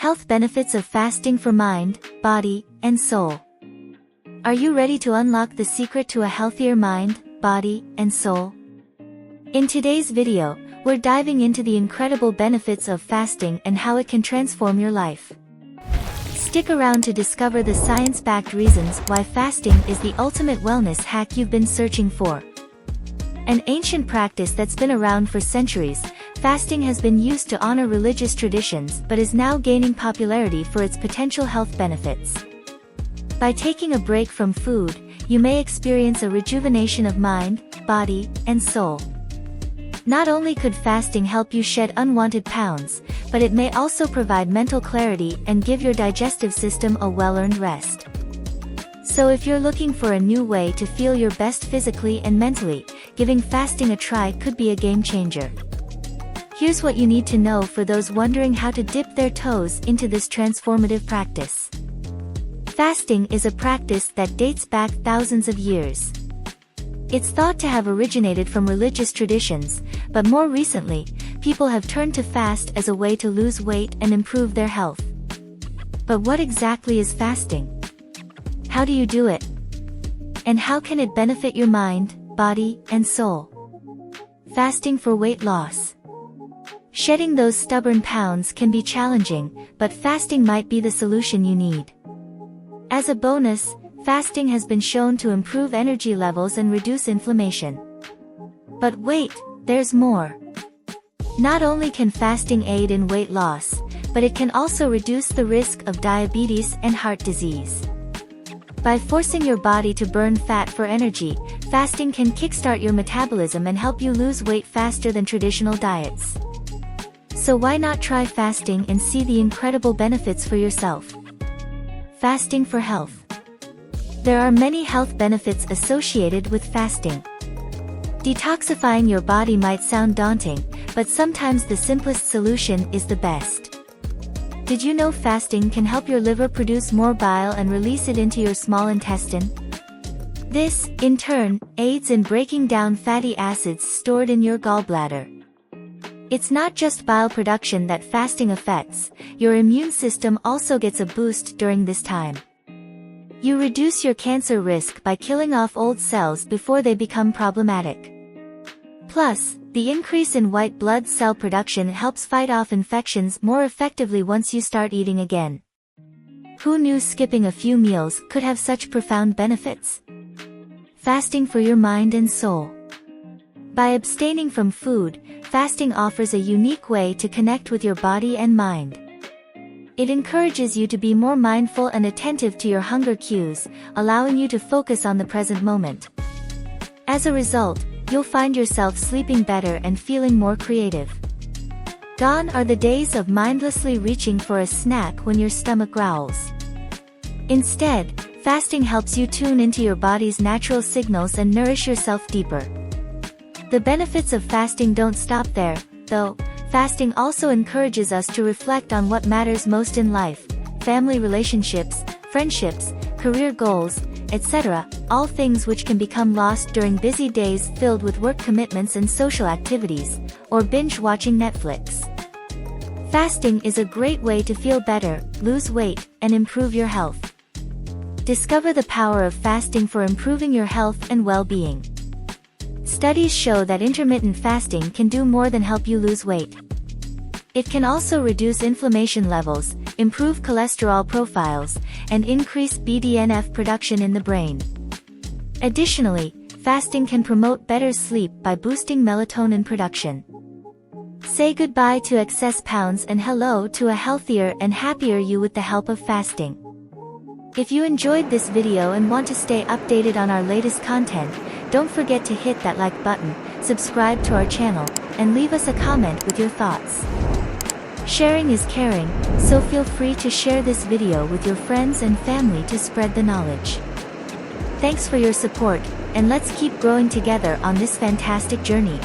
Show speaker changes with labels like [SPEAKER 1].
[SPEAKER 1] Health benefits of fasting for mind, body, and soul. Are you ready to unlock the secret to a healthier mind, body, and soul? In today's video, we're diving into the incredible benefits of fasting and how it can transform your life. Stick around to discover the science-backed reasons why fasting is the ultimate wellness hack you've been searching for. An ancient practice that's been around for centuries, fasting has been used to honor religious traditions but is now gaining popularity for its potential health benefits. By taking a break from food, you may experience a rejuvenation of mind, body, and soul. Not only could fasting help you shed unwanted pounds, but it may also provide mental clarity and give your digestive system a well-earned rest. So if you're looking for a new way to feel your best physically and mentally, giving fasting a try could be a game changer. Here's what you need to know for those wondering how to dip their toes into this transformative practice. Fasting is a practice that dates back thousands of years. It's thought to have originated from religious traditions, but more recently, people have turned to fast as a way to lose weight and improve their health. But what exactly is fasting? How do you do it? And how can it benefit your mind, body, and soul? Fasting for weight loss. Shedding those stubborn pounds can be challenging, but fasting might be the solution you need. As a bonus, fasting has been shown to improve energy levels and reduce inflammation. But wait, there's more. Not only can fasting aid in weight loss, but it can also reduce the risk of diabetes and heart disease. By forcing your body to burn fat for energy, fasting can kickstart your metabolism and help you lose weight faster than traditional diets. So why not try fasting and see the incredible benefits for yourself? Fasting for health. There are many health benefits associated with fasting. Detoxifying your body might sound daunting, but sometimes the simplest solution is the best. Did you know fasting can help your liver produce more bile and release it into your small intestine? This, in turn, aids in breaking down fatty acids stored in your gallbladder. It's not just bile production that fasting affects, your immune system also gets a boost during this time. You reduce your cancer risk by killing off old cells before they become problematic. Plus, the increase in white blood cell production helps fight off infections more effectively once you start eating again. Who knew skipping a few meals could have such profound benefits? Fasting for your mind and soul. By abstaining from food, fasting offers a unique way to connect with your body and mind. It encourages you to be more mindful and attentive to your hunger cues, allowing you to focus on the present moment. As a result, you'll find yourself sleeping better and feeling more creative. Gone are the days of mindlessly reaching for a snack when your stomach growls. Instead, fasting helps you tune into your body's natural signals and nourish yourself deeper. The benefits of fasting don't stop there, though. Fasting also encourages us to reflect on what matters most in life: family relationships, friendships, career goals, etc., all things which can become lost during busy days filled with work commitments and social activities, or binge-watching Netflix. Fasting is a great way to feel better, lose weight, and improve your health. Discover the power of fasting for improving your health and well-being. Studies show that intermittent fasting can do more than help you lose weight. It can also reduce inflammation levels, improve cholesterol profiles, and increase BDNF production in the brain. Additionally, fasting can promote better sleep by boosting melatonin production. Say goodbye to excess pounds and hello to a healthier and happier you with the help of fasting. If you enjoyed this video and want to stay updated on our latest content, don't forget to hit that like button, subscribe to our channel, and leave us a comment with your thoughts. Sharing is caring, so feel free to share this video with your friends and family to spread the knowledge. Thanks for your support, and let's keep growing together on this fantastic journey.